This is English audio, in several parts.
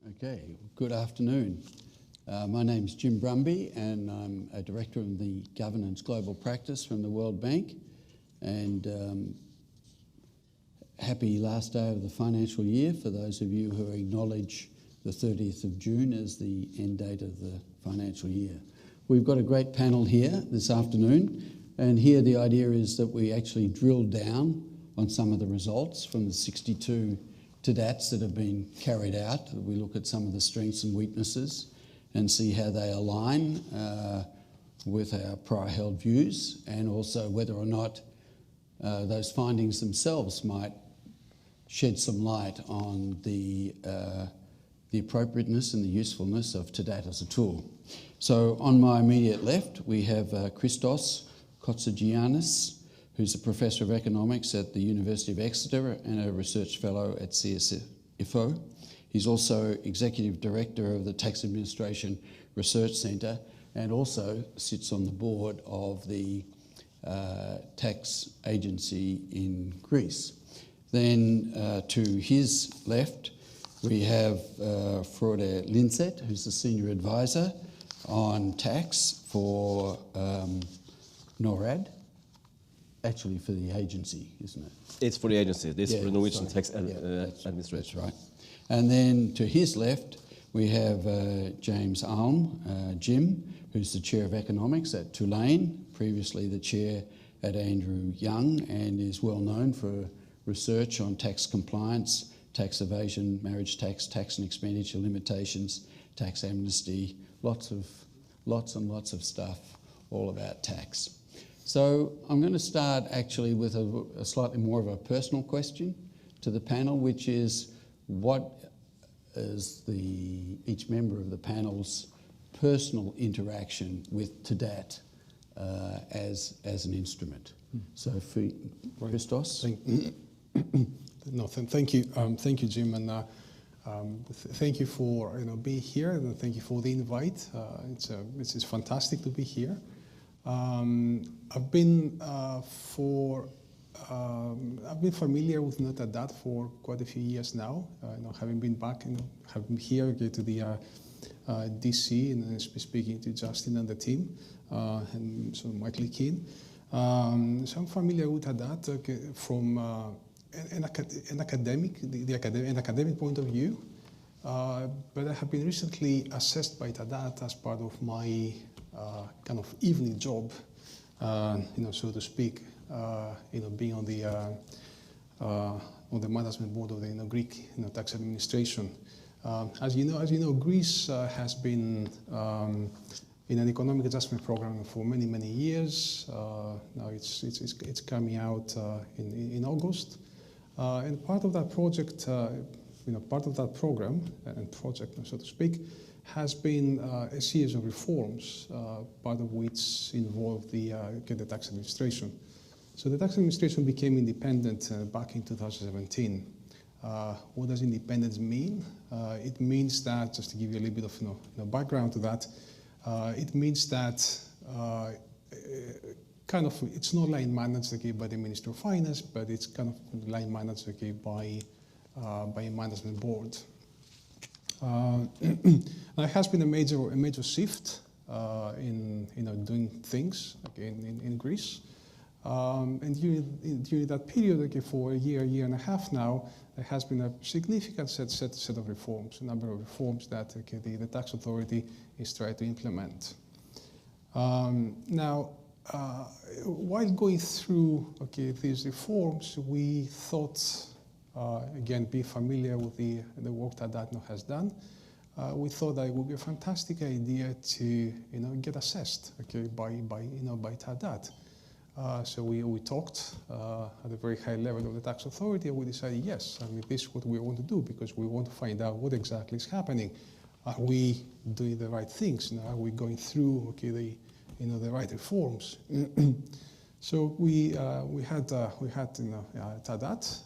Okay, good afternoon. My name's Jim Brumby and I'm a Director of the Governance Global Practice from the World Bank, and happy last day of the financial year for those of you who acknowledge the 30th of June as the end date of the financial year. We've got a great panel here this afternoon, and here the idea is that we actually drill down on some of the results from the 62 TADATs that have been carried out. We look at some of the strengths and weaknesses and see how they align with our prior held views, and also whether or not those findings themselves might shed some light on the appropriateness and the usefulness of TADAT as a tool. So on my immediate left, we have Christos Kotsogiannis, who's a Professor of Economics at the University of Exeter and a Research Fellow at CSIFO. He's also Executive Director of the Tax Administration Research Centre and also sits on the board of the tax agency in Greece. Then to his left, we have Frode Lindseth, who's the Senior Advisor on tax for NORAD. Actually for the agency, isn't it? It's for the agency. This is for the Norwegian Tax Administration. That's right. And then to his left, we have James Alm, Jim, who's the Chair of Economics at Tulane, previously the Chair at Andrew Young, and is well known for research on tax compliance, tax evasion, marriage tax, tax and expenditure limitations, tax amnesty, lots and lots of stuff all about tax. So I'm going to start actually with a slightly more of a personal question to the panel, which is, what is each member of the panel's personal interaction with TADAT as an instrument? So for Christos. Thank you, Jim, and thank you for being here, and thank you for the invite. It's fantastic to be here. I've been familiar with TADAT for quite a few years now. Having been back, have been here to the DC and speaking to Justin and the team, and so Michael Keane. So I'm familiar with TADAT from an academic point of view, but I have been recently assessed by TADAT as part of my kind of evening job, so to speak, being on the management board of the Greek tax administration. As you know, Greece has been in an economic adjustment program for many years. Now it's coming out in August, and part of that project, part of that program and project, so to speak, has been a series of reforms, part of which involved the tax administration. So the tax administration became independent back in 2017. What does independence mean? It means that, just to give you a little bit of background to that, it means that it's not line managed by the Minister of Finance, but it's kind of line managed by a management board. There has been a major shift in doing things in Greece, and during that period, for a year and a half now, there has been a significant set of reforms, a number of reforms that the tax authority is trying to implement. Now, while going through these reforms, we thought, again, be familiar with the work that TADAT has done. We thought that it would be a fantastic idea to get assessed by TADAT. So we talked at a very high level of the tax authority, and we decided, yes, this is what we want to do, because we want to find out what exactly is happening. Are we doing the right things? Are we going through the right reforms? So we had TADAT.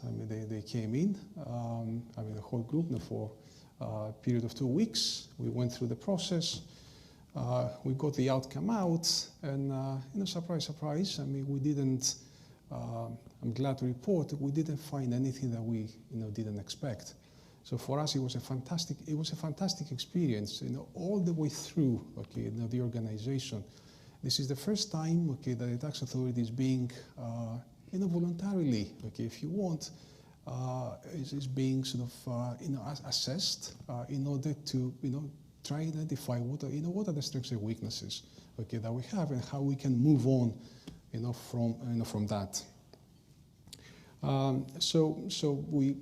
They came in. The whole group for a period of 2 weeks. We went through the process. We got the outcome out, and surprise, we didn't. I'm glad to report that we didn't find anything that we didn't expect. So for us, it was a fantastic experience, all the way through, the organization. This is the first time, that the tax authority is being, voluntarily, if you want, is being sort of, assessed in order to, try and identify what are the strengths and weaknesses, that we have, and how we can move on, from that. So we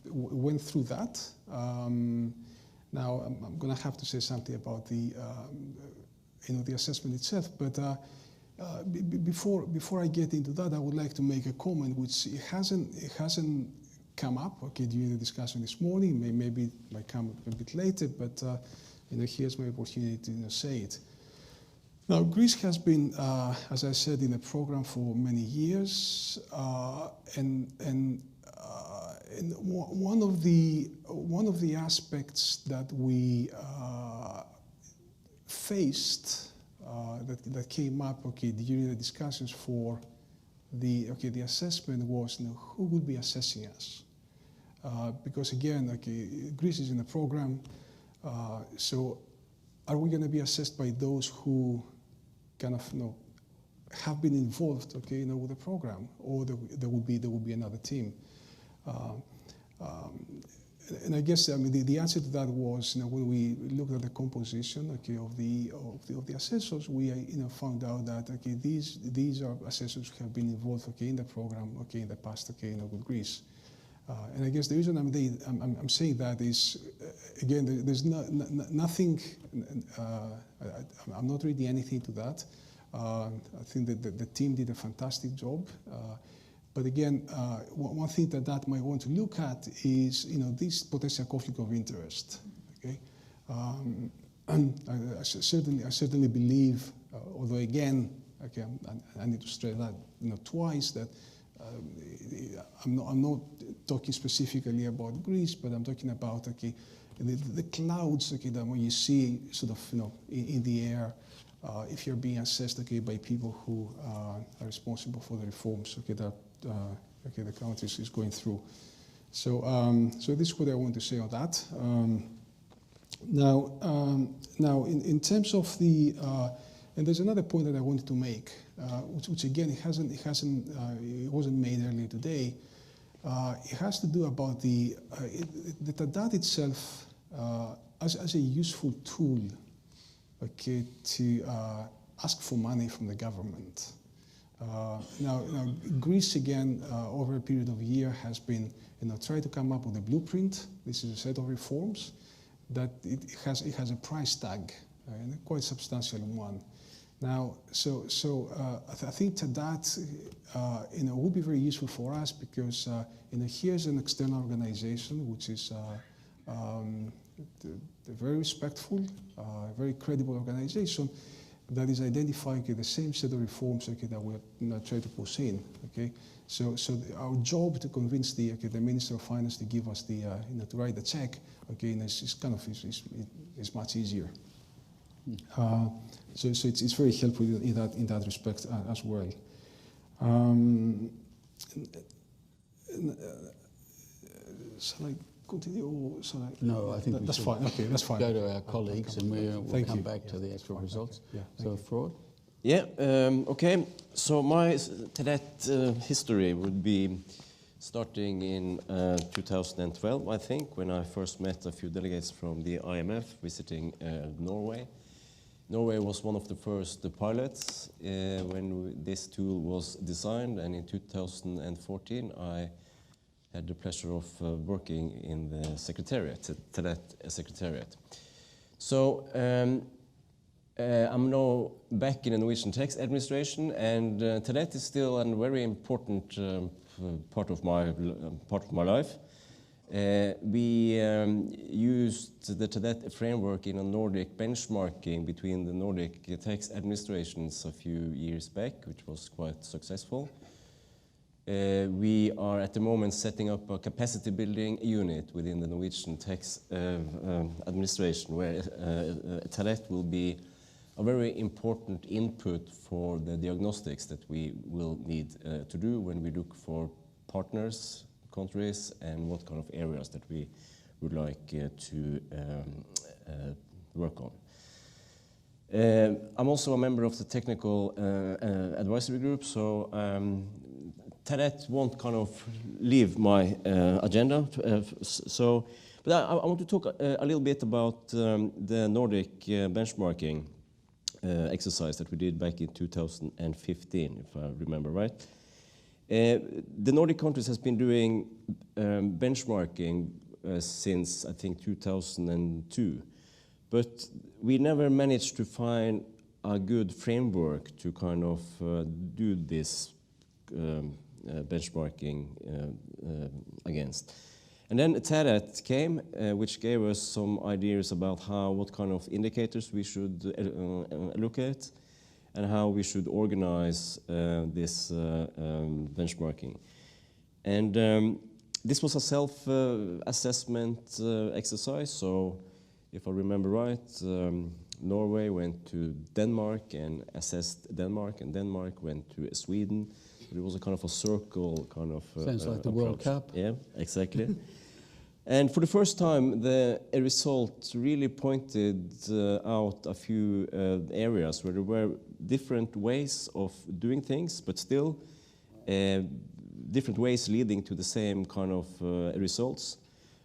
went through that. Now I'm going to have to say something about the the assessment itself, but before I get into that, I would like to make a comment which it hasn't come up during the discussion this morning. Maybe it might come a bit later, but here's my opportunity to say it. Now, Greece has been, as I said, in a program for many years, and one of the aspects that we faced that came up during the discussions for the assessment was who would be assessing us, because again Greece is in a program, so are we going to be assessed by those who kind of have been involved with the program, or there will be another team? And I guess the answer to that was when we looked at the composition of the assessors, we found out that these are assessors who have been involved in the program in the past with Greece. And I guess the reason I'm saying that is, again, there's nothing. I'm not reading anything to that. I think that the team did a fantastic job. But again, one thing that might want to look at is, this potential conflict of interest. Okay, and I certainly believe, although again, I need to stress that twice, that I'm not talking specifically about Greece, but I'm talking about the clouds that when you see sort of in the air. If you're being assessed by people who are responsible for the reforms that the country is going through. So so this is what I want to say on that. Now in terms of the and there's another point that I wanted to make, which again it wasn't made earlier today. It has to do about the TADAT itself as a useful tool. To ask for money from the government. Now Greece again over a period of a year has been trying to come up with a blueprint. This is a set of reforms that it has a price tag, and a quite substantial one. Now I think that will be very useful for us, because here's an external organization which is very respectful, very credible organization that is identifying the same set of reforms that we're trying to push in. So our job to convince the Minister of Finance to give us the to write the check is much easier. So it's very helpful in that respect as well. Shall I continue? No, I think that's fine. Okay, that's fine. Go to our colleagues, and we'll come back to the actual results. Yeah, so, Frode? Yeah, okay. So my TADAT history would be starting in 2012, I think, when I first met a few delegates from the IMF visiting Norway. Norway was one of the first pilots when this tool was designed, and in 2014 I had the pleasure of working in the secretariat, TADAT secretariat. So I'm now back in the Norwegian tax administration, and TADAT is still a very important part of my life. We used the TADAT framework in a Nordic benchmarking between the Nordic tax administrations a few years back, which was quite successful. We are at the moment setting up a capacity building unit within the Norwegian tax administration, where TADAT will be a very important input for the diagnostics that we will need to do when we look for partners, countries and what kind of areas that we would like to work on. I'm also a member of the technical advisory group, so TADAT won't kind of leave my agenda. But I want to talk a little bit about the Nordic benchmarking exercise that we did back in 2015, if I remember right. The Nordic countries has been doing benchmarking since, I think, 2002. But we never managed to find a good framework to kind of do this benchmarking against. And then TADAT came, which gave us some ideas about what kind of indicators we should look at and how we should organize this benchmarking. And this was a self-assessment exercise, so if I remember right, Norway went to Denmark and assessed Denmark, and Denmark went to Sweden. It was a kind of a circle kind of Sounds like the World Cup. Yeah, exactly. And for the first time, the result really pointed out a few areas where there were different ways of doing things, but still different ways leading to the same kind of results.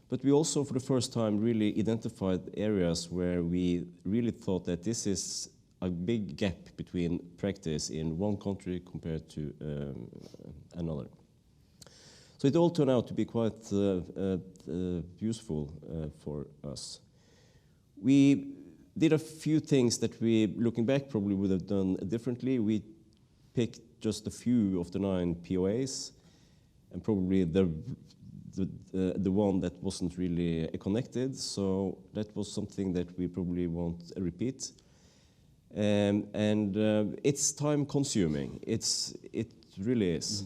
But we also, for the first time, really identified areas where we really thought that this is a big gap between practice in one country compared to another. So it all turned out to be quite useful for us. We did a few things that we, looking back, probably would have done differently. We picked just a few of the 9 POAs, and probably the one that wasn't really connected. So that was something that we probably won't repeat. And it's time consuming. It really is.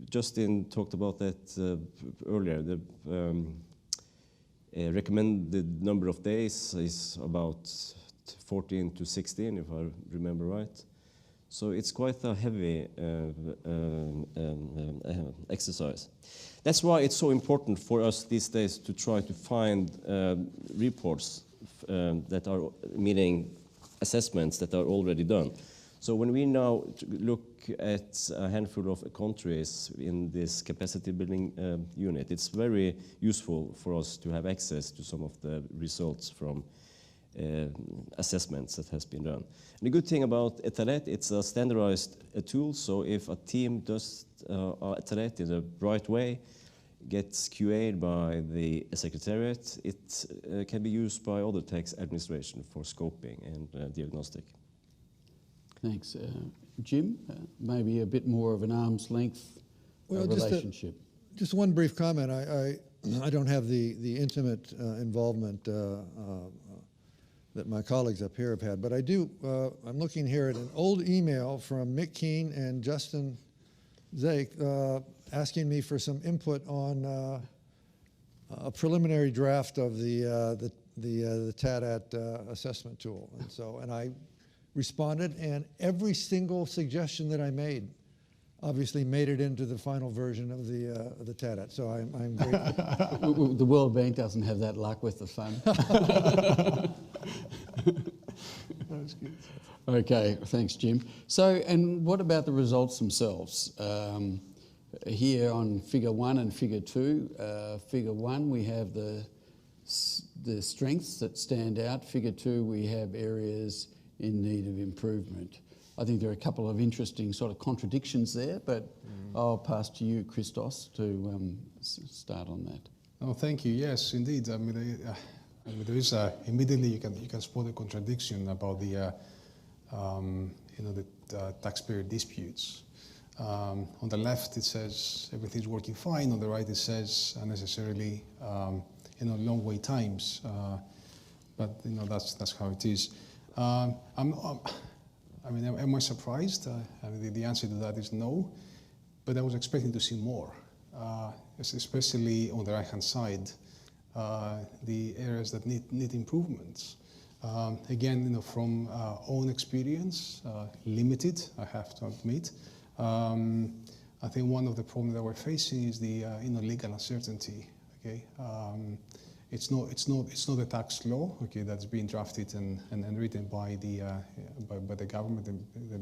Justin talked about that earlier. The recommended number of days is about 14 to 16, if I remember right. So it's quite a heavy exercise. That's why it's so important for us these days to try to find reports that are meaning assessments that are already done. So when we now look at a handful of countries in this capacity building unit, it's very useful for us to have access to some of the results from assessments that has been done. And the good thing about TADAT, it's a standardized tool, so if a team does TADAT in the right way, gets QA'd by the Secretariat, it can be used by other tax administration for scoping and diagnostic. Thanks. Jim, maybe a bit more of an arm's length relationship. Just one brief comment. I don't have the intimate involvement that my colleagues up here have had, but I do. I'm looking here at an old email from Mick Keane and Justin Zake asking me for some input on a preliminary draft of the TADAT assessment tool, and I responded, and every single suggestion that I made obviously made it into the final version of the TADAT. So I'm grateful. The World Bank doesn't have that luck with the fund. That's good. Okay, thanks, Jim. So, and what about the results themselves? Here on Figure 1 and Figure 2. Figure 1, we have the strengths that stand out. Figure 2, we have areas in need of improvement. I think there are a couple of interesting sort of contradictions there, but I'll pass to you, Christos, to start on that. Oh, thank you. Yes, indeed. I mean, there is immediately you can spot a contradiction about the the taxpayer disputes. On the left, it says everything's working fine. On the right, it says unnecessarily long wait times. But that's how it is. Am I surprised? The answer to that is no, but I was expecting to see more, especially on the right-hand side, the areas that need improvements. Again, from own experience, limited, I have to admit, I think one of the problems that we're facing is the legal uncertainty. Okay, it's not a tax law. Okay, that's being drafted and written by the government,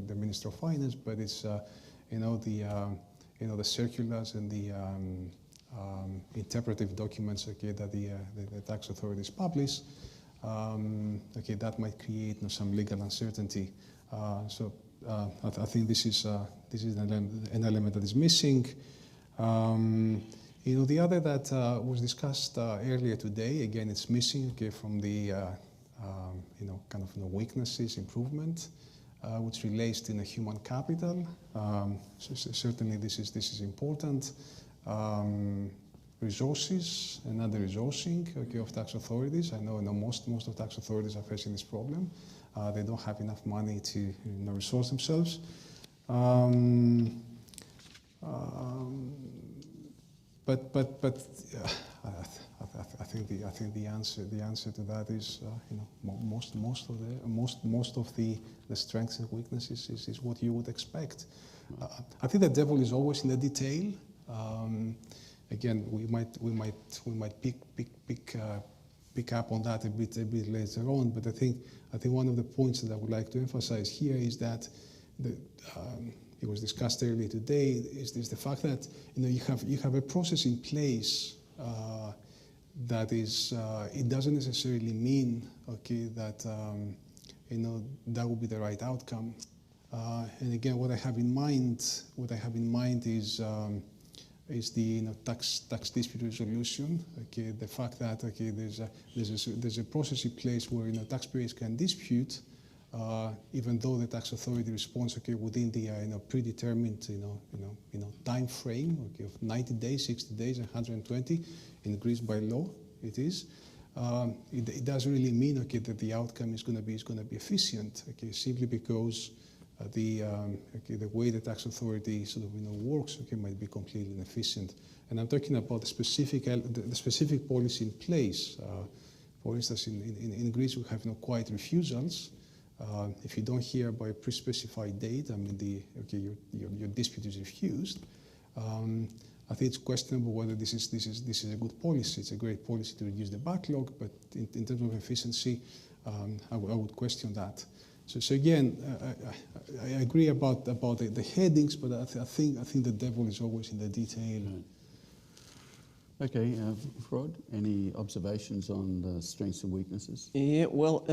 the Minister of Finance, but it's the circulars and the interpretive documents, okay, that the tax authorities publish. Okay, that might create some legal uncertainty. So I think this is an element that is missing. The other that was discussed earlier today, again, it's missing, okay, from the kind of weaknesses, improvement, which relates to human capital. So certainly this is important. Resources and other resourcing, okay, of tax authorities. I know most of tax authorities are facing this problem. They don't have enough money to resource themselves. But I think the answer to that is most of the strengths and weaknesses is what you would expect. I think the devil is always in the detail. Again, we might pick up on that a bit later on. But I think one of the points that I would like to emphasize here is that it was discussed earlier today, is the fact that you have a process in place that is it doesn't necessarily mean, okay, that that will be the right outcome. And again, what I have in mind is the tax dispute resolution. Okay, the fact that, okay, there's a process in place where taxpayers can dispute. Even though the tax authority responds, okay, within the predetermined time frame, okay, of 90 days, 60 days, 120 in Greece by law, it is. It doesn't really mean, okay, that the outcome is going to be efficient, okay, simply because the way the tax authority sort of works, okay, might be completely inefficient. And I'm talking about the specific policy in place. For instance, in Greece, we have quiet refusals. If you don't hear by a pre-specified date, I mean, your dispute is refused. I think it's questionable whether this is a good policy. It's a great policy to reduce the backlog, but in terms of efficiency, I would question that. So again, I agree about the headings, but I think the devil is always in the detail. Right. Okay, Frode, any observations on the strengths and weaknesses? Yeah, well,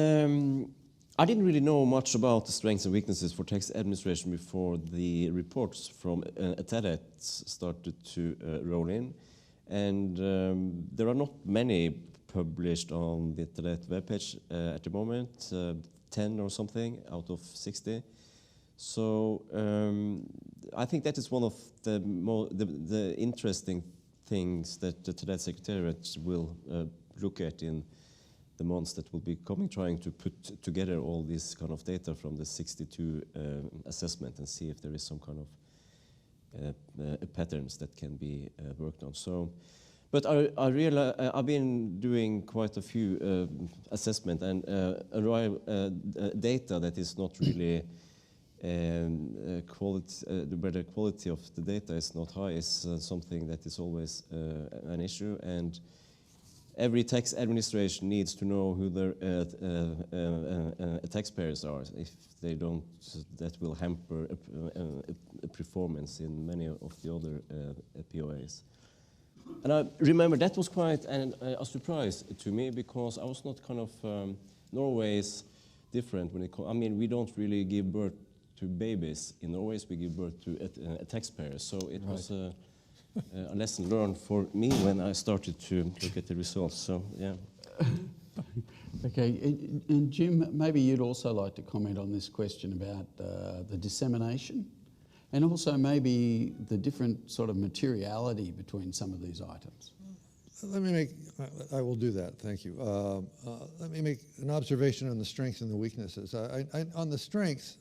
I didn't really know much about the strengths and weaknesses for tax administration before the reports from TADAT started to roll in. And there are not many published on the TADAT webpage at the moment, 10 or something out of 60. So I think that is one of the interesting things that the TADAT Secretariat will look at in the months that will be coming, trying to put together all this kind of data from the 62 assessment and see if there is some kind of patterns that can be worked on. So, but I realize I've been doing quite a few assessment and data that is not really quality, where the quality of the data is not high is something that is always an issue. And every tax administration needs to know who their taxpayers are. If they don't, that will hamper performance in many of the other POAs. And I remember that was quite a surprise to me, because I was not kind of, Norway is different when it comes, I mean, we don't really give birth to babies. In Norway, we give birth to a taxpayer. So it was a lesson learned for me when I started to look at the results. So, yeah. Okay, and Jim, maybe you'd also like to comment on this question about the dissemination, and also maybe the different sort of materiality between some of these items. Let me make, I will do that, thank you. Let me make an observation on the strengths and the weaknesses. On the strengths,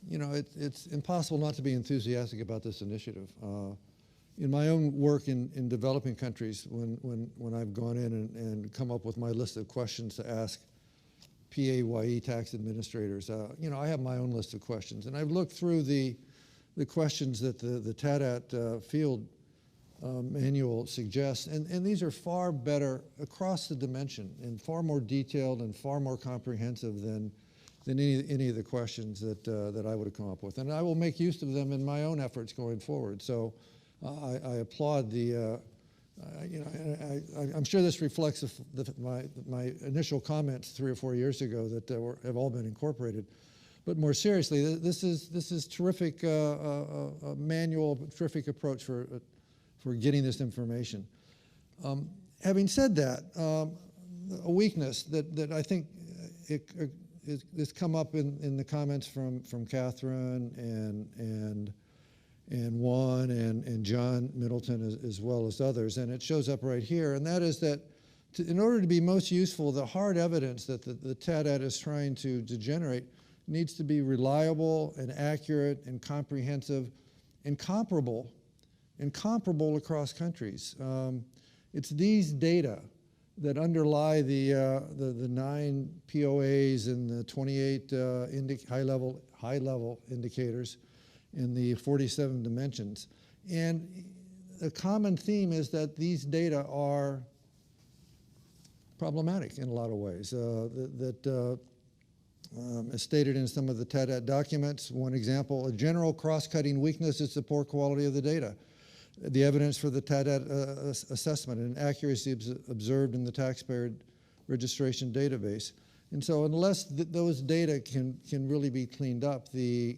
it's impossible not to be enthusiastic about this initiative. In my own work in developing countries, when I've gone in and come up with my list of questions to ask PAYE tax administrators, I have my own list of questions. And I've looked through the the questions that the TADAT field manual suggests, and these are far better across the dimension and far more detailed and far more comprehensive than any of the questions that I would have come up with. And I will make use of them in my own efforts going forward. So I applaud the, I'm sure this reflects my initial comments 3 or 4 years ago that have all been incorporated. But more seriously, this is terrific manual, terrific approach for getting this information. Having said that, a weakness that I think it's come up in the comments from Catherine and Juan and John Middleton as well as others, and it shows up right here, and that is that in order to be most useful, the hard evidence that the TADAT is trying to generate needs to be reliable and accurate and comprehensive and comparable across countries. It's these data that underlie the 9 POAs and the 28 high-level indicators in the 47 dimensions. And a common theme is that these data are problematic in a lot of ways. As stated in some of the TADAT documents, one example, a general cross-cutting weakness is the poor quality of the data. The evidence for the TADAT assessment and accuracy observed in the taxpayer registration database. And so unless those data can really be cleaned up, and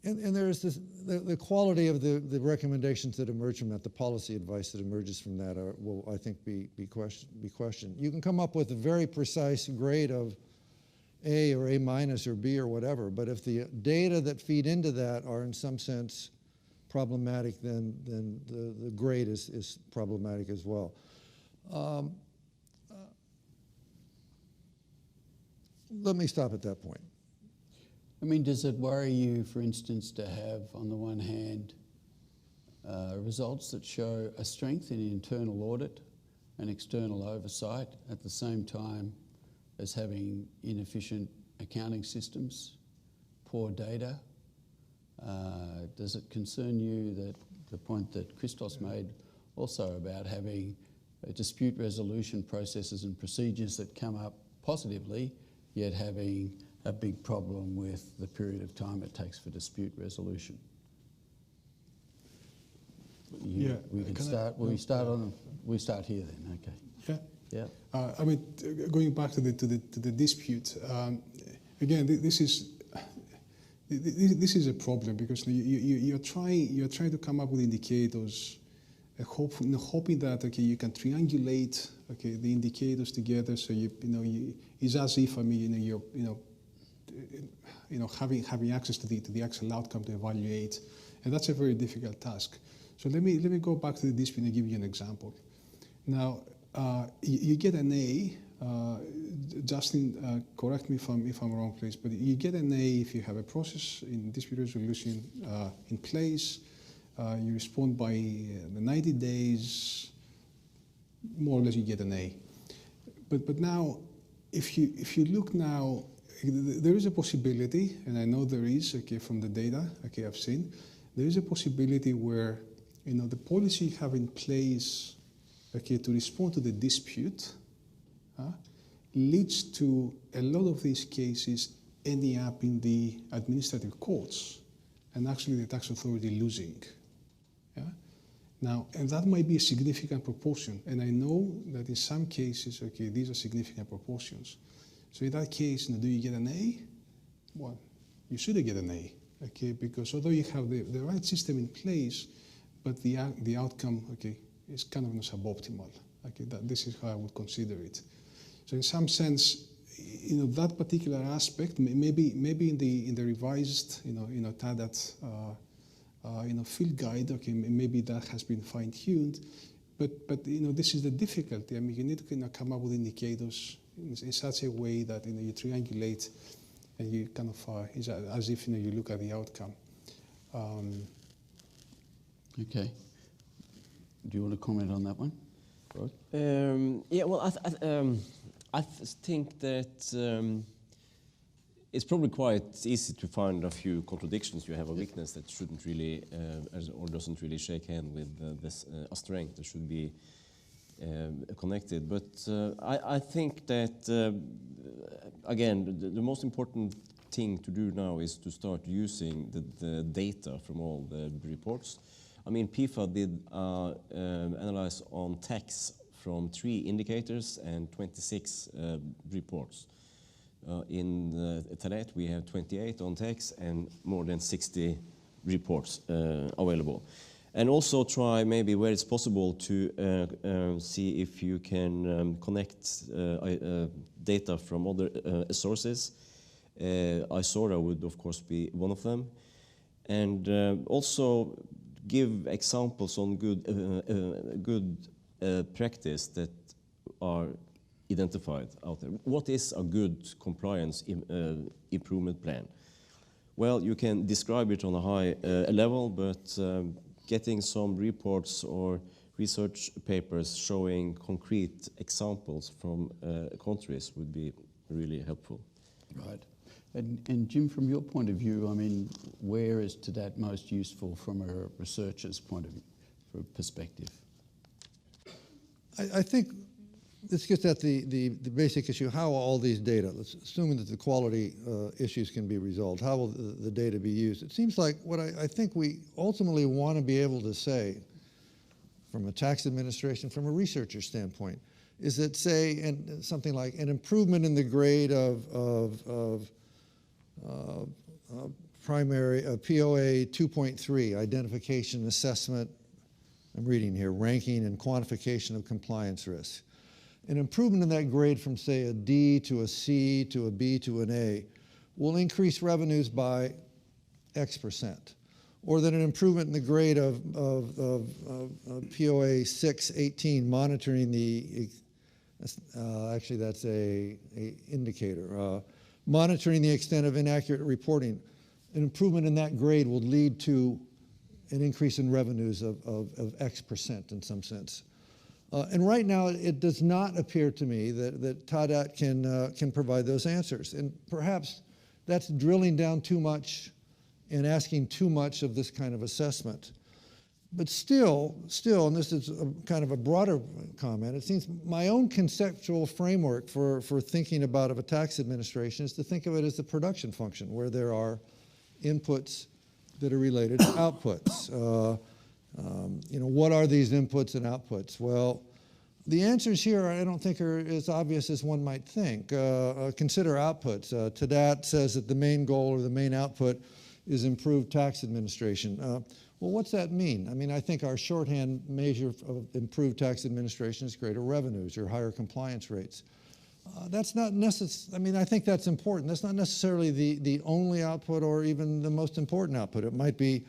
there's the quality of the recommendations that emerge from that, the policy advice that emerges from that will, I think, be questioned. You can come up with a very precise grade of A or A minus or B or whatever, but if the data that feed into that are in some sense problematic, then the grade is problematic as well. Let me stop at that point. I mean, does it worry you, for instance, to have, on the one hand, results that show a strength in internal audit and external oversight at the same time as having inefficient accounting systems, poor data? Does it concern you that the point that Christos made also about having dispute resolution processes and procedures that come up positively, yet having a big problem with the period of time it takes for dispute resolution? We can start. We start here then. Okay. Yeah. Yeah. I mean, going back to the dispute, again, this is a problem because you're trying to come up with indicators, hoping that you can triangulate the indicators together. So it's as if you're having access to the actual outcome to evaluate, and that's a very difficult task. So let me go back to the dispute and give you an example. Now, you get an A. Justin, correct me if I'm wrong, please. But you get an A if you have a process in dispute resolution in place. You respond by the 90 days. More or less, you get an A. But now, if you look now, there is a possibility, and I know there is. From the data, I've seen, there is a possibility where the policy you have in place, to respond to the dispute, leads to a lot of these cases ending up in the administrative courts, and actually the tax authority losing. Yeah? Now, and that might be a significant proportion, and I know that in some cases, these are significant proportions. So in that case, do you get an A? Well, you should get an A, because although you have the right system in place, but the outcome, is kind of suboptimal. This is how I would consider it. So in some sense, that particular aspect, maybe in the revised, TADAT, field guide, maybe that has been fine-tuned, but this is the difficulty. I mean, you need to come up with indicators in such a way that you triangulate, and you kind of it's as if you look at the outcome. Okay. Do you want to comment on that one, Frode? Yeah. Well, I think that It's probably quite easy to find a few contradictions. You have a weakness that shouldn't really, or doesn't really shake hand with a strength that should be connected. But I think that, again, the most important thing to do now is to start using the data from all the reports. I mean, PIFA did analyze on tax from 3 indicators and 26 reports. In TADAT, we have 28 on tax and more than 60 reports available. And also try maybe where it's possible to see if you can connect data from other sources. ISORA would of course be one of them. And also give examples on good practice that are identified out there. What is a good compliance improvement plan? Well, you can describe it on a high level, but getting some reports or research papers showing concrete examples from countries would be really helpful. Right. And Jim, from your point of view, I mean, where is TADAT most useful from a researcher's point of view, perspective? I think this gets at the basic issue, how will all these data, assuming that the quality issues can be resolved, how will the data be used? It seems like what I think we ultimately want to be able to say from a tax administration, from a researcher standpoint, is that, say, something like an improvement in the grade of primary POA 2.3, identification, assessment, I'm reading here, ranking and quantification of compliance risks. An improvement in that grade from, say, a D to a C to a B to an A will increase revenues by X%. Or that an improvement in the grade of POA 6.18, monitoring the, actually that's a indicator, monitoring the extent of inaccurate reporting. An improvement in that grade will lead to an increase in revenues of X% in some sense. And right now, it does not appear to me that TADAT can provide those answers. And perhaps that's drilling down too much and asking too much of this kind of assessment. But still, and this is kind of a broader comment, it seems my own conceptual framework for thinking about a tax administration is to think of it as the production function, where there are inputs that are related to outputs. You know, what are these inputs and outputs? Well, the answers here I don't think are as obvious as one might think. Consider outputs. TADAT says that the main goal or the main output is improved tax administration. Well, what's that mean? I mean, I think our shorthand measure of improved tax administration is greater revenues or higher compliance rates. That's not necessary. I mean, I think that's important. That's not necessarily the only output or even the most important output. It might be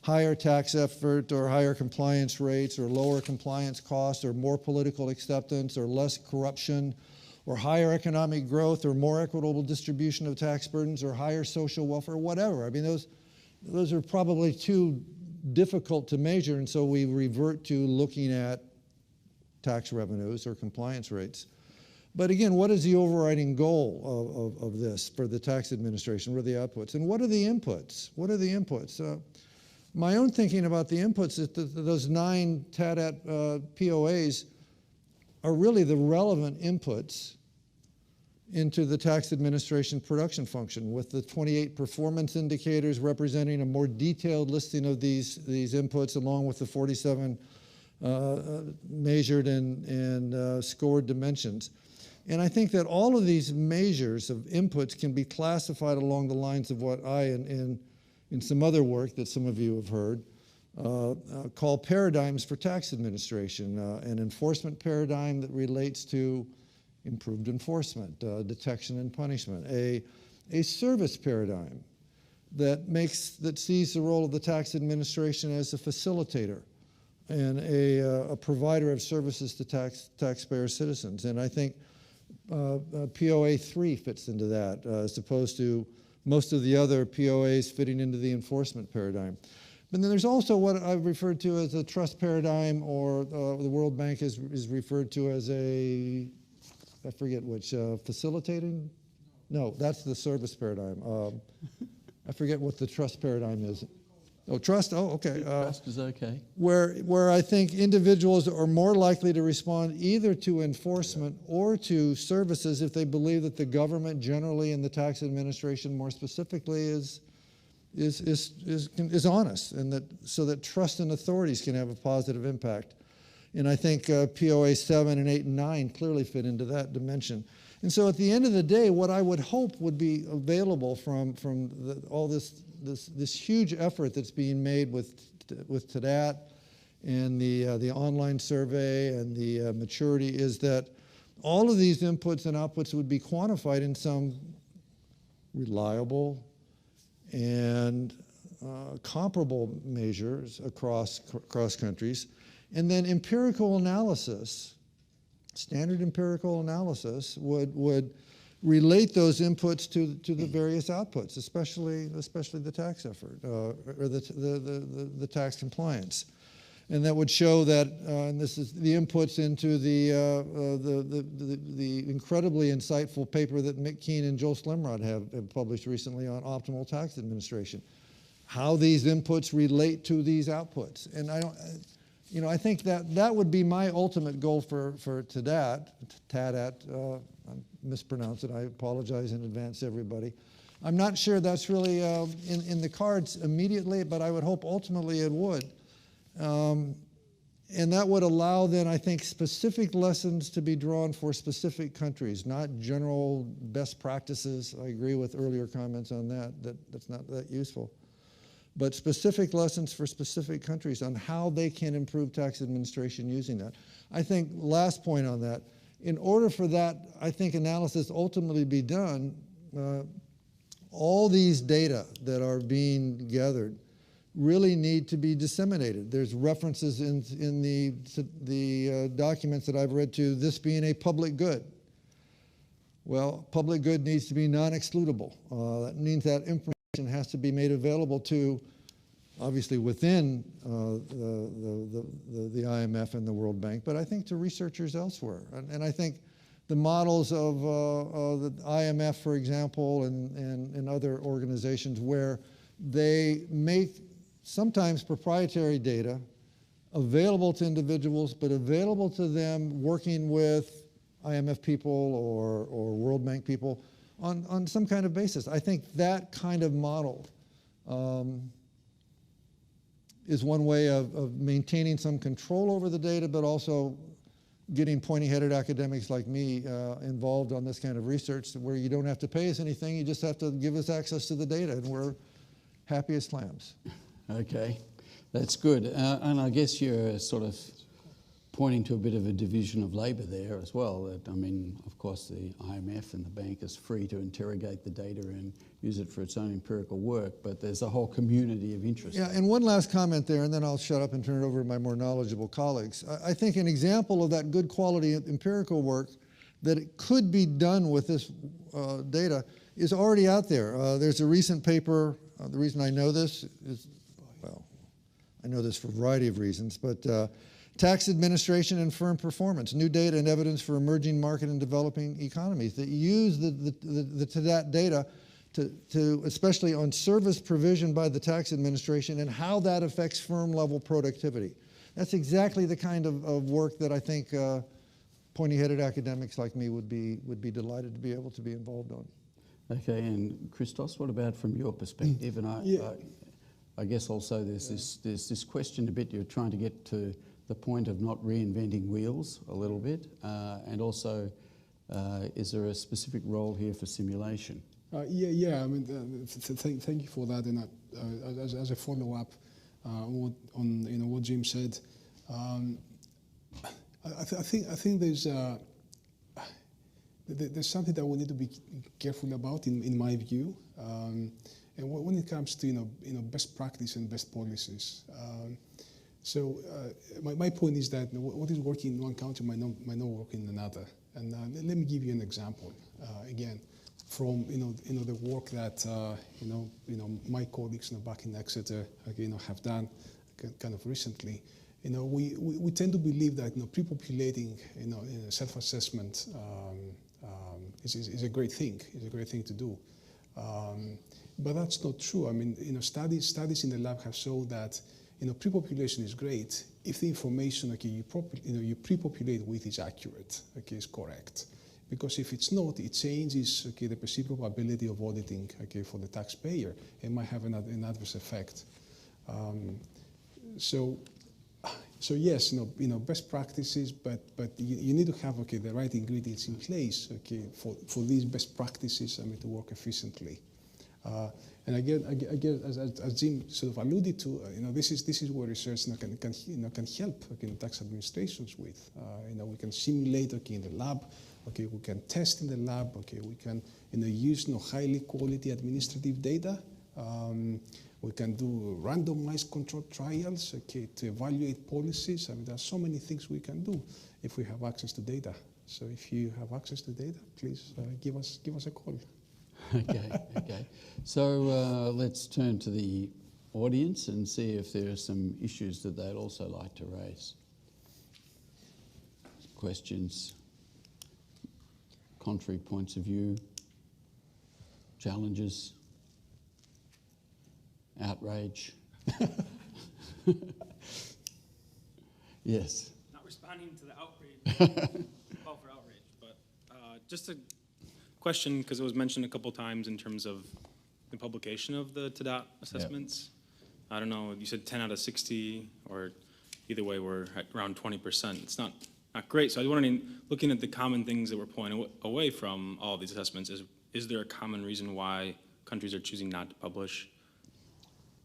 higher tax effort or higher compliance rates or lower compliance costs or more political acceptance or less corruption or higher economic growth or more equitable distribution of tax burdens or higher social welfare, whatever. I mean, those are probably too difficult to measure, and so we revert to looking at tax revenues or compliance rates. But again, what is the overriding goal of this for the tax administration? What are the outputs? And what are the inputs? What are the inputs? My own thinking about the inputs is that those 9 TADAT POAs are really the relevant inputs into the tax administration production function, with the 28 performance indicators representing a more detailed listing of these inputs, along with the 47 measured and scored dimensions. And I think that all of these measures of inputs can be classified along the lines of what I, in some other work that some of you have heard, call paradigms for tax administration. An enforcement paradigm that relates to improved enforcement, detection and punishment. A service paradigm that sees the role of the tax administration as a facilitator and a provider of services to taxpayer citizens. And I think POA 3 fits into that, as opposed to most of the other POAs fitting into the enforcement paradigm. But then there's also what I've referred to as a trust paradigm, or the World Bank is referred to as a, I forget which, facilitating? No, that's the service paradigm. I forget what the trust paradigm is. Oh, trust, oh, okay. Trust is okay. Where I think individuals are more likely to respond either to enforcement or to services if they believe that the government generally and the tax administration more specifically is honest, and that so that trust in authorities can have a positive impact. And I think POA 7 and 8 and 9 clearly fit into that dimension. And so at the end of the day, what I would hope would be available from all this huge effort that's being made with TADAT and the online survey and the maturity is that all of these inputs and outputs would be quantified in some reliable and comparable measures across countries, and then empirical analysis, standard empirical analysis would relate those inputs to the various outputs, especially the tax effort or the tax compliance, and that would show that and this is the inputs into the incredibly insightful paper that Mick Keane and Joel Slimrod have published recently on optimal tax administration, how these inputs relate to these outputs, and I think that would be my ultimate goal for TADAT. I mispronounced it. I apologize in advance, everybody. I'm not sure that's really in the cards immediately, but I would hope ultimately it would. And that would allow then, I think, specific lessons to be drawn for specific countries, not general best practices. I agree with earlier comments on that's not that useful. But specific lessons for specific countries on how they can improve tax administration using that. I think, last point on that, in order for that, I think, analysis ultimately be done, all these data that are being gathered really need to be disseminated. There's references in the documents that I've read to this being a public good. Well, public good needs to be non-excludable. That means that information has to be made available to, obviously within the IMF and the World Bank, but I think to researchers elsewhere. And I think the models of the IMF, for example, and other organizations where they make sometimes proprietary data available to individuals, but available to them working with IMF people or World Bank people on some kind of basis. I think that kind of model is one way of maintaining some control over the data, but also getting pointy-headed academics like me involved on this kind of research where you don't have to pay us anything, you just have to give us access to the data, and we're happy as clams. Okay, that's good. And I guess you're sort of pointing to a bit of a division of labour there as well. That, I mean, of course, the IMF and the bank is free to interrogate the data and use it for its own empirical work, but there's a whole community of interest. Yeah, and one last comment there, and then I'll shut up and turn it over to my more knowledgeable colleagues. I think an example of that good quality empirical work that it could be done with this data is already out there. There's a recent paper, the reason I know this is, well, I know this for a variety of reasons, but tax administration and firm performance, new data and evidence for emerging market and developing economies that use the TADAT data to especially on service provision by the tax administration and how that affects firm level productivity. That's exactly the kind of work that I think pointy-headed academics like me would be delighted to be able to be involved on. Okay, and Christos, what about from your perspective? And I guess also there's this question a bit, you're trying to get to the point of not reinventing wheels a little bit, and also is there a specific role here for simulation? I mean, thank you for that. And as a follow-up on what Jim said, I think there's something that we need to be careful about, in my view, and when it comes to best practice and best policies. So my point is that what is working in one country might not work in another. And let me give you an example again from the work that my colleagues back in Exeter have done kind of recently. We tend to believe that pre-populating self-assessment is a great thing. It's a great thing to do. But that's not true. I mean, studies in the lab have shown that pre-population is great if the information you pre-populate with is accurate, is correct. Because if it's not, it changes the perceived probability of auditing for the taxpayer. It might have an adverse effect. So yes, best practices, but you need to have the right ingredients in place for these best practices to work efficiently. And again, as Jim sort of alluded to, this is where research can help tax administrations with. We can simulate in the lab. We can test in the lab. We can use highly quality administrative data. We can do randomized controlled trials to evaluate policies. There are so many things we can do if we have access to data. So if you have access to data, please give us a call. Okay. So let's turn to the audience and see if there are some issues that they'd also like to raise. Questions, contrary points of view, challenges, outrage. Yes. Not responding to the outrage, call for outrage, but just a question, because it was mentioned a couple times in terms of the publication of the TADAT assessments. Yep. I don't know, you said 10 out of 60, or either way we're at around 20%. It's not great. So I was wondering, looking at the common things that we're pulling away from all of these assessments, is there a common reason why countries are choosing not to publish?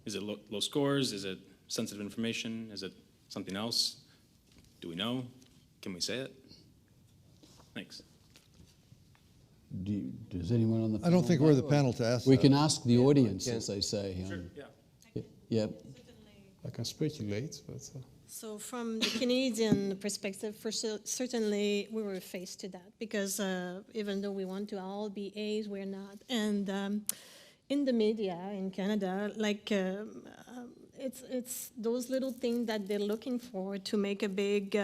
Is it low scores? Is it sensitive information? Is it something else? Do we know? Can we say it? Thanks. Does anyone on the panel I don't think know? we're the panel to ask We that. can ask the audience, as they say. Sure, yeah. Yeah. I can speculate, but... So from the Canadian perspective, certainly we were faced to that because even though we want to all be A's, we're not. And in the media in Canada, it's those little things that they're looking for to make a big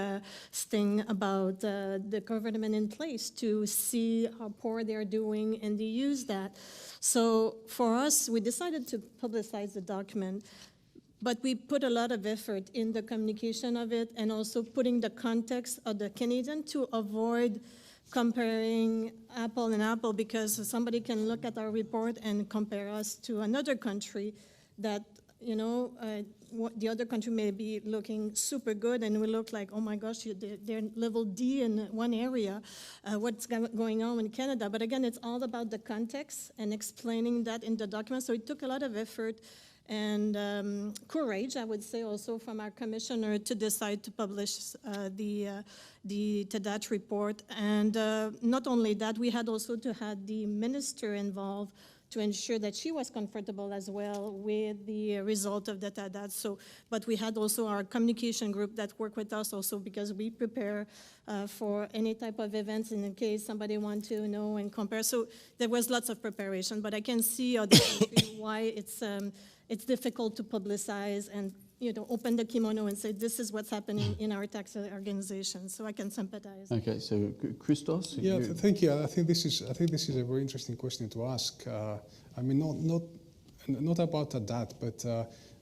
sting about the government in place, to see how poor they're doing, and they use that. So for us, we decided to publicize the document, but we put a lot of effort in the communication of it and also putting the context of the Canadian to avoid comparing apple and apple, because somebody can look at our report and compare us to another country that, the other country may be looking super good and we look like, oh my gosh, they're level D in one area. What's going on in Canada? But again, it's all about the context and explaining that in the document. So it took a lot of effort and courage, I would say, also from our commissioner to decide to publish the TADAT report. And not only that, we had also to have the minister involved to ensure that she was comfortable as well with the result of the TADAT. So, but we had also our communication group that worked with us also, because we prepare for any type of events in case somebody wants to know and compare. So there was lots of preparation, but I can see why it's difficult to publicize and open the kimono and say this is what's happening in our tax organization. So I can sympathize. Okay, so Christos. Yeah, thank you. I think this is a very interesting question to ask. Not about that, but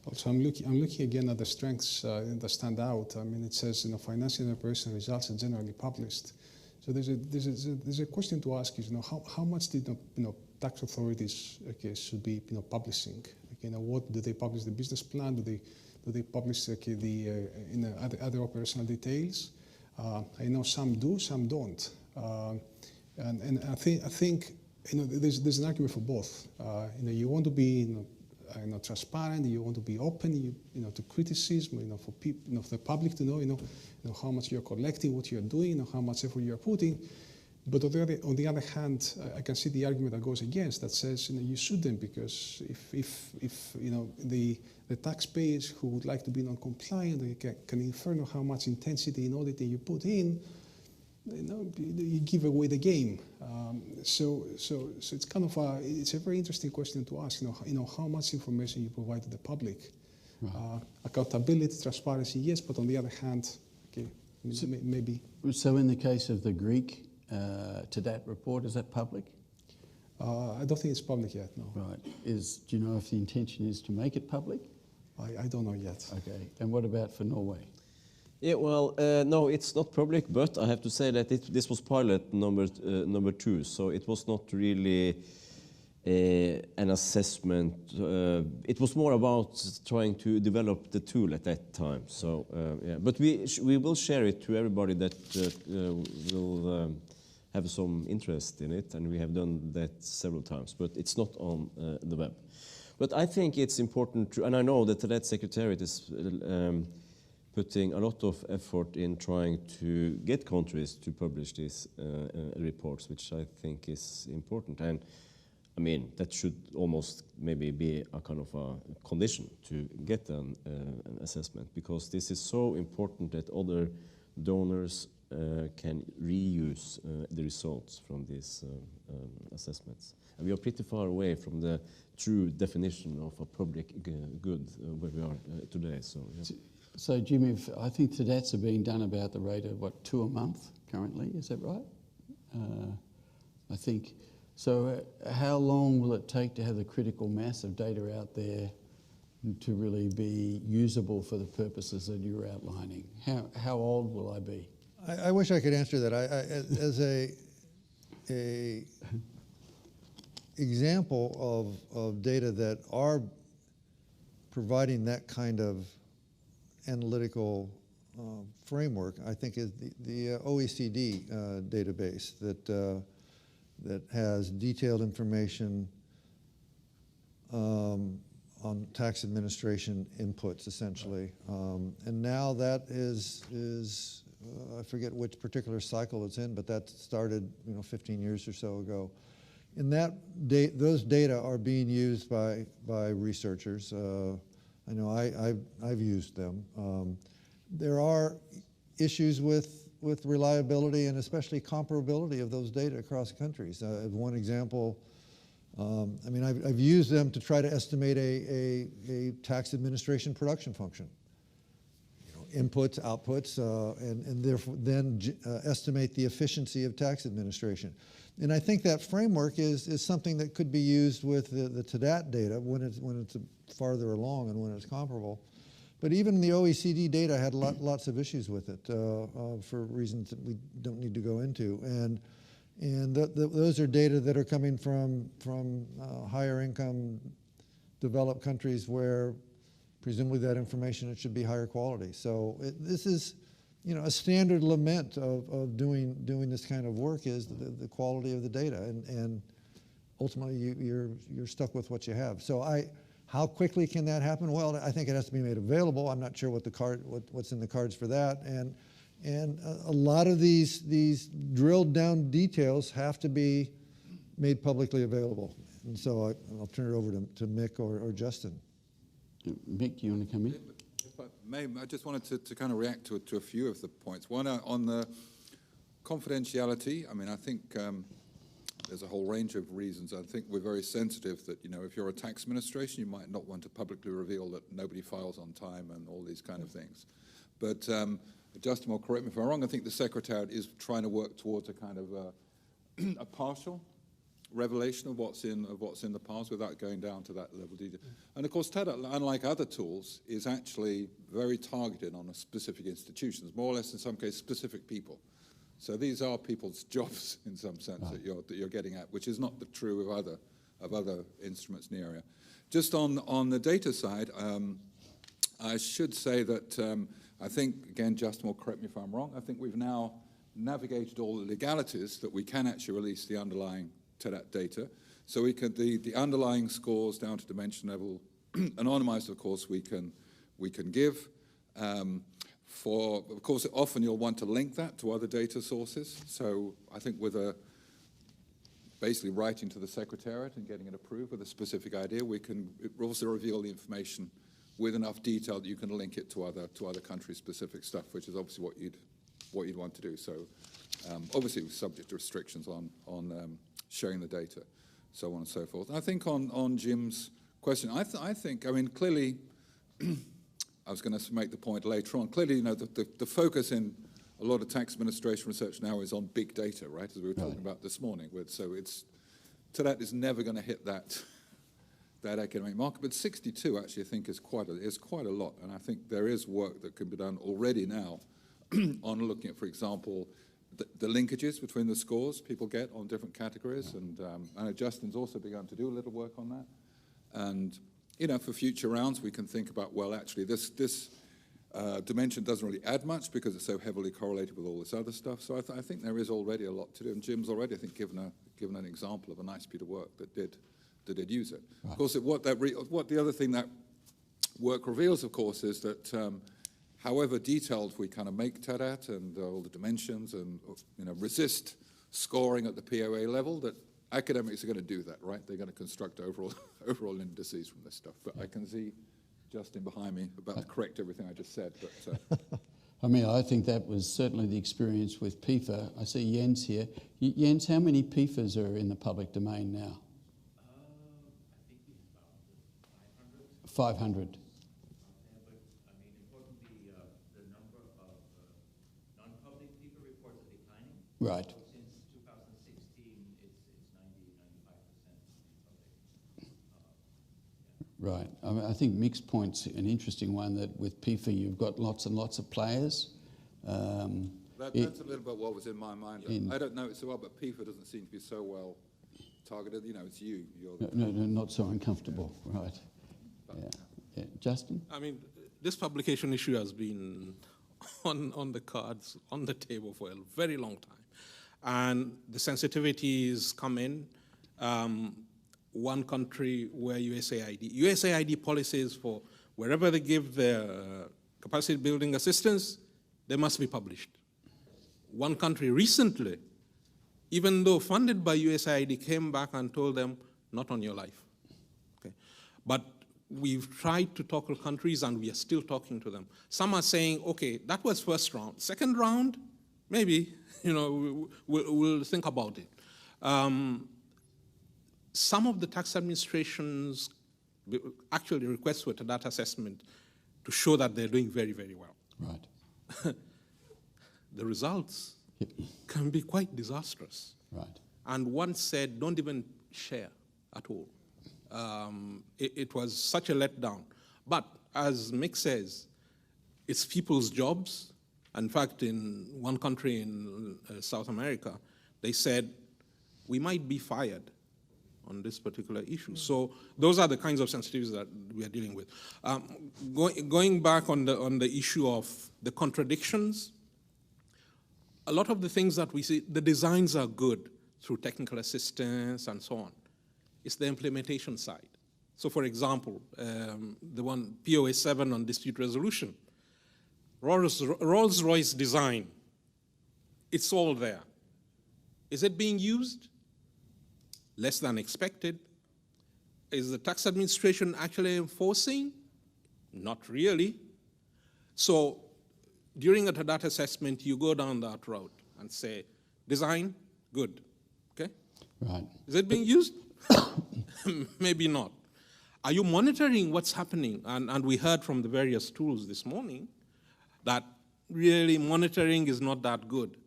also I'm looking again at the strengths that stand out. It says financial and operational results are generally published. So there's a question to ask: is how much did tax authorities should be publishing? What do they publish? The business plan? Do they publish other operational details? I know some do, some don't, and I think there's an argument for both. You want to be transparent. You want to be open. To criticism. For people, for the public to know. How much you're collecting, what you're doing, how much effort you're putting. But on the other hand, I can see the argument that goes against, that says you shouldn't, because if the taxpayers who would like to be non-compliant, they can infer how much intensity in auditing you put in, you give away the game. So it's kind of it's a very interesting question to ask. How much information you provide to the public. Right. Accountability, transparency, yes, but on the other hand, maybe. So in the case of the Greek TADAT report, is that public? I don't think it's public yet, no. Right. Do you know if the intention is to make it public? I don't know yet. Okay. And what about for Norway? Yeah, well, no, it's not public, but I have to say that this was pilot number 2, so it was not really an assessment. It was more about trying to develop the tool at that time. So, yeah, but we will share it to everybody that will have some interest in it, and we have done that several times, but it's not on the web. But I think it's important to, and I know that TADAT Secretariat is putting a lot of effort in trying to get countries to publish these reports, which I think is important. And I mean, that should almost maybe be a kind of a condition to get an assessment, because this is so important that other donors can reuse the results from these assessments. And we are pretty far away from the true definition of a public good where we are today. So, yeah. So, Jimmy, I think TADATs are being done about the rate of, 2 a month currently, is that right? I think. So how long will it take to have the critical mass of data out there to really be usable for the purposes that you're outlining? How old will I be? I wish I could answer that. As a example of data that are providing that kind of analytical framework, I think is the OECD database that has detailed information on tax administration inputs, essentially. And now that is I forget which particular cycle it's in, but that started 15 years or so ago. And those data are being used by researchers. I know I've used them. There are issues with reliability and especially comparability of those data across countries. One example, I mean, I've used them to try to estimate a tax administration production function. Inputs, outputs, and therefore then estimate the efficiency of tax administration. And I think that framework is something that could be used with the TADAT data when it's farther along and when it's comparable. But even the OECD data had lots of issues with it for reasons that we don't need to go into. And those are data that are coming from higher income developed countries where presumably that information, it should be higher quality. So this is, a standard lament of doing this kind of work is the quality of the data, and ultimately you're stuck with what you have. So how quickly can that happen? Well, I think it has to be made available. I'm not sure what's in the cards for that, and a lot of these drilled down details have to be made publicly available. And so I'll turn it over to Mick or Justin. Mick, do you want to come in? If I may, I just wanted to kind of react to a few of the points. One, on the confidentiality, I mean, I think there's a whole range of reasons. I think we're very sensitive that, if you're a tax administration, you might not want to publicly reveal that nobody files on time and all these kind of things. But Justin will correct me if I'm wrong, I think the Secretariat is trying to work towards a kind of a partial revelation of what's in the past without going down to that level of detail. And of course, TADAT, unlike other tools, is actually very targeted on a specific institutions, more or less in some cases specific people. So these are people's jobs in some sense that you're getting at, which is not true of other instruments in the area. Just on the data side, I should say that I think, again, Justin will correct me if I'm wrong, I think we've now navigated all the legalities that we can actually release the underlying TADAT data. So we can the underlying scores down to dimension level, anonymized, of course, we can give. Of course, often you'll want to link that to other data sources. So I think with basically writing to the Secretariat and getting it approved with a specific idea, we can also reveal the information with enough detail that you can link it to other country-specific stuff, which is obviously what you'd want to do. So obviously subject to restrictions on sharing the data, so on and so forth. And I think on Jim's question, I think, I mean, clearly, I was going to make the point later on, clearly, the focus a lot of tax administration research now is on big data, right, as we were talking about this morning. So TADAT is never going to hit that academic market, but 62 actually I think is quite a lot, and I think there is work that can be done already now on looking at, for example, the linkages between the scores people get on different categories, and I know Justin's also begun to do a little work on that. And for future rounds, we can think about, well, actually, this dimension doesn't really add much because it's so heavily correlated with all this other stuff. So I think there is already a lot to do, and Jim's already, I think, given an example of a nice piece of work that did use it. Right. Of course, what the other thing that work reveals, of course, is that however detailed we kind of make TADAT and all the dimensions and resist scoring at the POA level, that academics are going to do that, right? They're going to construct overall indices from this stuff. But I can see Justin behind me about to correct everything I just said. But I mean, I think that was certainly the experience with PIFA. I see Jens here. Jens, how many PIFAs are in the public domain now? I think we have 500. But I mean, importantly, the number of non-public PIFA reports are declining. Right. So since 2016, it's 90-95% public. Right. I mean, I think mixed point's an interesting one, that with PIFA you've got lots and lots of players. That's a little bit what was in my mind. I don't know it so well, but PIFA doesn't seem to be so well targeted. It's you. No, not so uncomfortable. Right. Yeah. Justin? I mean, this publication issue has been on the cards, on the table for a very long time. And the sensitivities come in. One country where USAID policies for wherever they give their capacity building assistance, they must be published. One country recently, even though funded by USAID, came back and told them, not on your life. Okay. But we've tried to talk to countries and we are still talking to them. Some are saying, okay, that was first round. Second round, maybe, we'll think about it. Some of the tax administrations actually request for a TADAT assessment to show that they're doing very, very well. Right. The results can be quite disastrous. Right. And one said, don't even share at all. It was such a letdown. But as Mick says, it's people's jobs. In fact, in one country in South America, they said, we might be fired on this particular issue. So those are the kinds of sensitivities that we are dealing with. Going back on the issue of the contradictions, a lot of the things that we see, the designs are good through technical assistance and so on. It's the implementation side. So for example, the one POA 7 on dispute resolution, Rolls-Royce design, it's all there. Is it being used? Less than expected. Is the tax administration actually enforcing? Not really. So during a TADAT assessment, you go down that route and say, design, good, okay? Right. Is it being used? Maybe not. Are you monitoring what's happening? And we heard from the various tools this morning that really monitoring is not that good.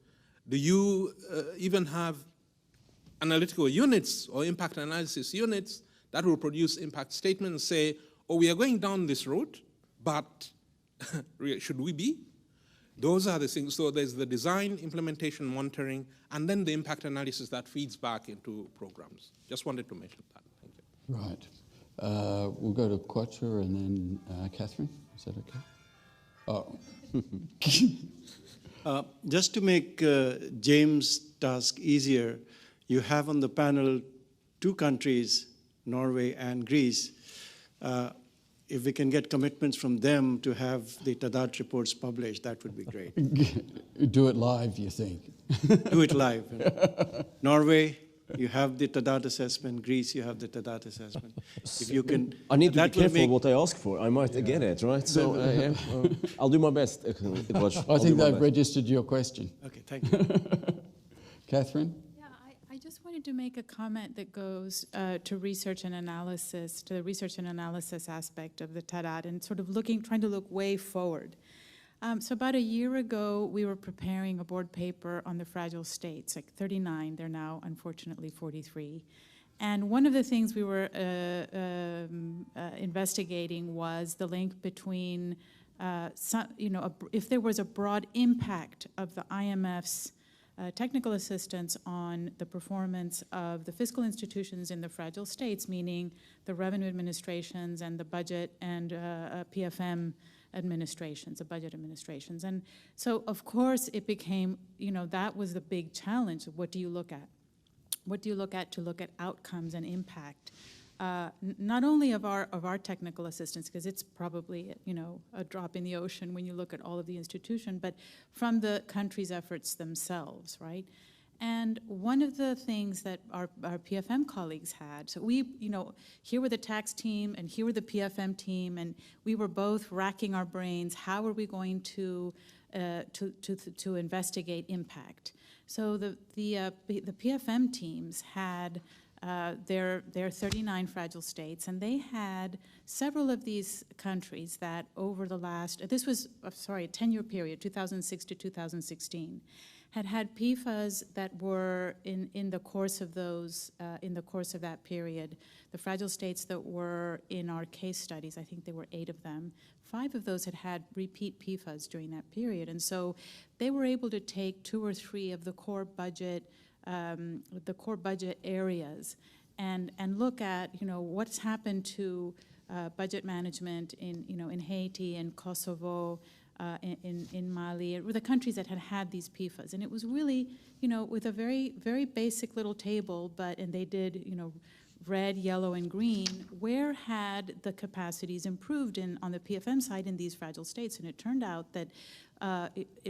Do you even have analytical units or impact analysis units that will produce impact statements and say, oh, we are going down this road, but should we be? Those are the things. So there's the design, implementation, monitoring, and then the impact analysis that feeds back into programs. Just wanted to mention that. Thank you. Right. We'll go to Kotsogiannis and then Catherine. Is that okay? Oh. Just to make James' task easier, you have on the panel two countries, Norway and Greece. If we can get commitments from them to have the TADAT reports published, that would be great. Do it live, you think? Do it live. Norway, you have the TADAT assessment. Greece, you have the TADAT assessment. If you can, I need to be careful what I ask for. I might get it, right? So I'll do my best. I think they've registered your question. Okay, thank you. Catherine? Yeah, I just wanted to make a comment that goes to research and analysis, to the research and analysis aspect of the TADAT, and sort of trying to look way forward. So about a year ago, we were preparing a board paper on the fragile states, like 39. They're now, unfortunately, 43. And one of the things we were investigating was the link between, if there was a broad impact of the IMF's technical assistance on the performance of the fiscal institutions in the fragile states, meaning the revenue administrations and the budget and PFM administrations, the budget administrations. And so, of course, it became, that was the big challenge. What do you look at? What do you look at to look at outcomes and impact? Not only of our technical assistance, because it's probably a drop in the ocean when you look at all of the institution, but from the country's efforts themselves, right? And one of the things that our PFM colleagues had, so we, here were the tax team and here were the PFM team, and we were both racking our brains. How are we going to investigate impact? So the PFM teams had their 39 fragile states, and they had several of these countries that over the last, this was, a 10-year period, 2006 to 2016, had PFAS that were in the course of those, in the course of that period. The fragile states that were in our case studies, I think there were 8 of them, 5 of those had repeat PFAS during that period. And so they were able to take 2 or 3 of the core budget areas and look at, what's happened to budget management in Haiti and Kosovo, in Mali, were the countries that had these PFAS. And it was really, with a very, very basic little table, and they did, red, yellow, and green, where had the capacities improved on the PFM side in these fragile states? And it turned out that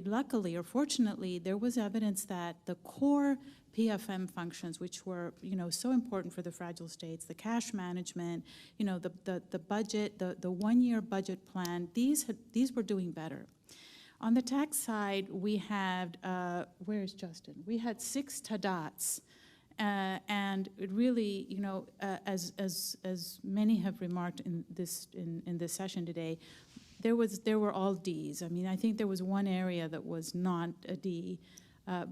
luckily or fortunately, there was evidence that the core PFM functions, which were so important for the fragile states, the cash management, the budget, the one-year budget plan, these were doing better. On the tax side, we had where's Justin? We had 6 TADATs, and it really, as many have remarked in this session today, there were all Ds. I mean, I think there was one area that was not a D.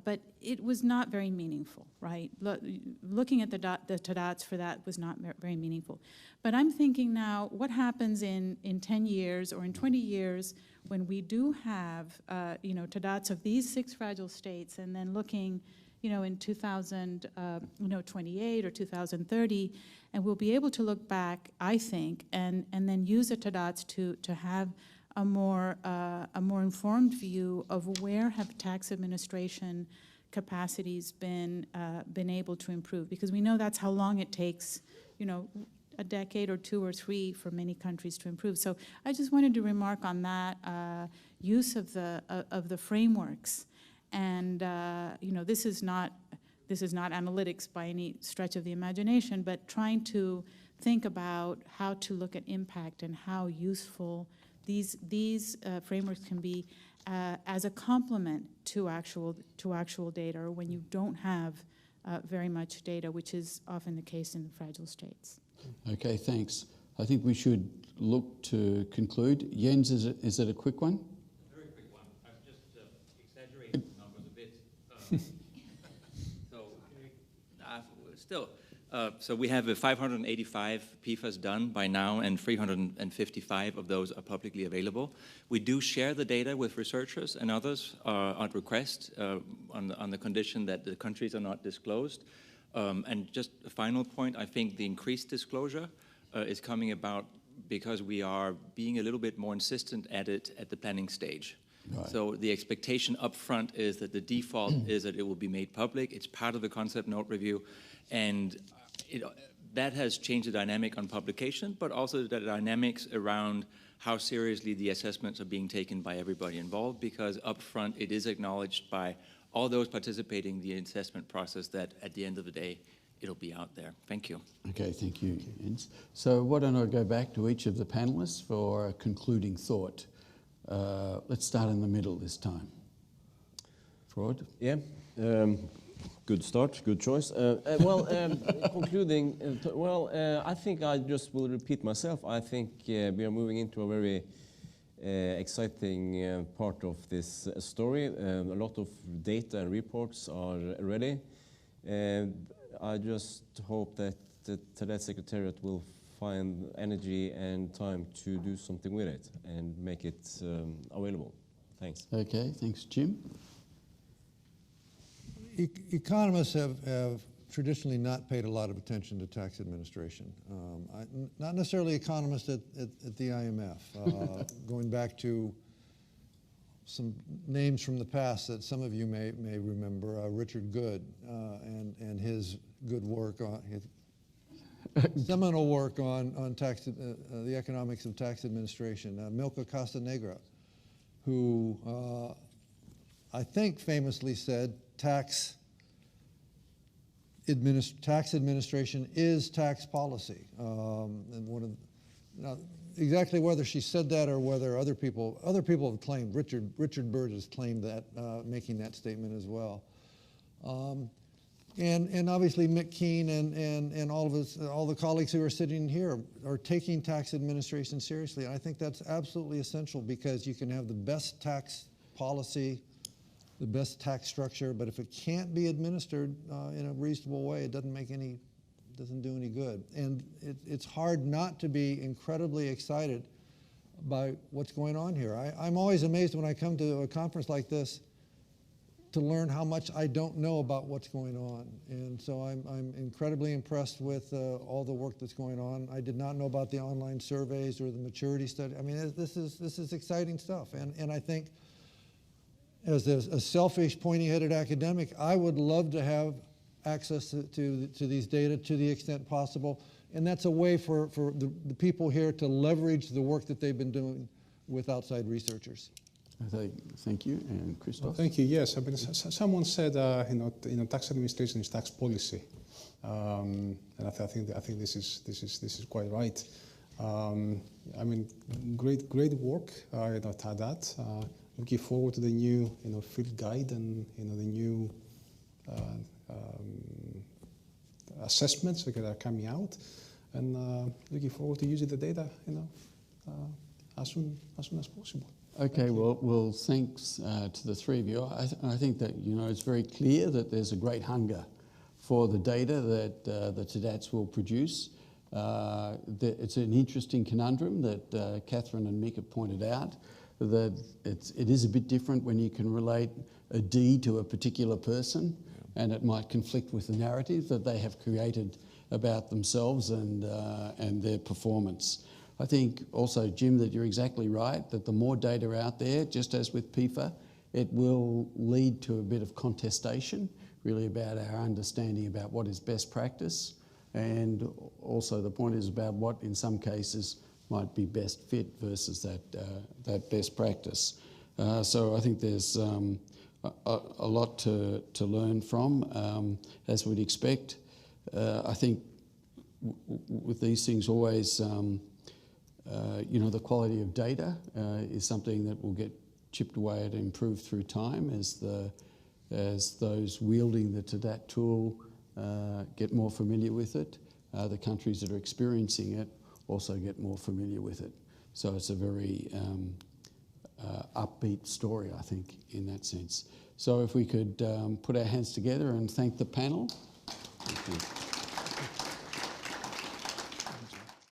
But it was not very meaningful, right? Looking at the TADATs for that was not very meaningful. But I'm thinking now, what happens in 10 years or in 20 years when we do have, TADATs of these 6 fragile states, and then looking, in 2028 or 2030, and we'll be able to look back, I think, and then use the TADATs to have a more informed view of where have tax administration capacities been able to improve, because we know that's how long it takes, a decade or 2 or 3 for many countries to improve. So I just wanted to remark on that use of the frameworks, and this is not analytics by any stretch of the imagination, but trying to think about how to look at impact and how useful these frameworks can be as a complement to actual data, or when you don't have very much data, which is often the case in the fragile states. Okay, thanks. I think we should look to conclude. Jens, is it a quick one? A very quick one. I've just exaggerated the numbers a bit. So we have 585 PFAS done by now, and 355 of those are publicly available. We do share the data with researchers and others at request on the condition that the countries are not disclosed. And just a final point, I think the increased disclosure is coming about because we are being a little bit more insistent at it at the planning stage. Right. So the expectation up front is that the default is that it will be made public. It's part of the concept note review, and that has changed the dynamic on publication, but also the dynamics around how seriously the assessments are being taken by everybody involved, because up front it is acknowledged by all those participating in the assessment process that at the end of the day, it'll be out there. Thank you. Okay, thank you, Jens. So why don't I go back to each of the panelists for a concluding thought. Let's start in the middle this time. Frode? Yeah, good start, good choice. Concluding, I think I just will repeat myself. I think we are moving into a very exciting part of this story. A lot of data and reports are ready. I just hope that the TADAT Secretariat will find energy and time to do something with it and make it available. Thanks. Okay, thanks, Jim. Economists have traditionally not paid a lot of attention to tax administration. Not necessarily economists at the IMF. Going back to some names from the past that some of you may remember, Richard Good and his good work on his seminal work on tax, the economics of tax administration. Milka Castanegra, who I think famously said, tax administration is tax policy. And one of now, exactly whether she said that or whether other people have claimed, Richard Byrd has claimed that, making that statement as well. And obviously Mick Keane and all of us, all the colleagues who are sitting here are taking tax administration seriously. And I think that's absolutely essential, because you can have the best tax policy, the best tax structure, but if it can't be administered in a reasonable way, it doesn't do any good. And it's hard not to be incredibly excited by what's going on here. I'm always amazed when I come to a conference like this to learn how much I don't know about what's going on. And so I'm incredibly impressed with all the work that's going on. I did not know about the online surveys or the maturity study. I mean, this is exciting stuff. And I think, as a selfish, pointy-headed academic, I would love to have access to these data to the extent possible. And that's a way for the people here to leverage the work that they've been doing with outside researchers. Thank you. And Christos? Well, thank you. Yes, I mean, someone said, tax administration is tax policy, and I think this is quite right. I mean, great work, TADAT. Looking forward to the new, field guide and the new assessments that are coming out, and looking forward to using the data, as soon as possible. Okay, well, thanks to the three of you. I think that, it's very clear that there's a great hunger for the data that the TADATs will produce. It's an interesting conundrum that Catherine and Mick have pointed out, that it is a bit different when you can relate a deed to a particular person, and it might conflict with the narrative that they have created about themselves and their performance. I think also, Jim, that you're exactly right, that the more data out there, just as with PIFA, it will lead to a bit of contestation, really about our understanding about what is best practice, and also the point is about what, in some cases, might be best fit versus that best practice. So I think there's a lot to learn from, as we'd expect. I think with these things always, the quality of data is something that will get chipped away at and improved through time as those wielding the TADAT tool get more familiar with it. The countries that are experiencing it also get more familiar with it. So it's a very upbeat story, I think, in that sense. So if we could put our hands together and thank the panel. Thank you.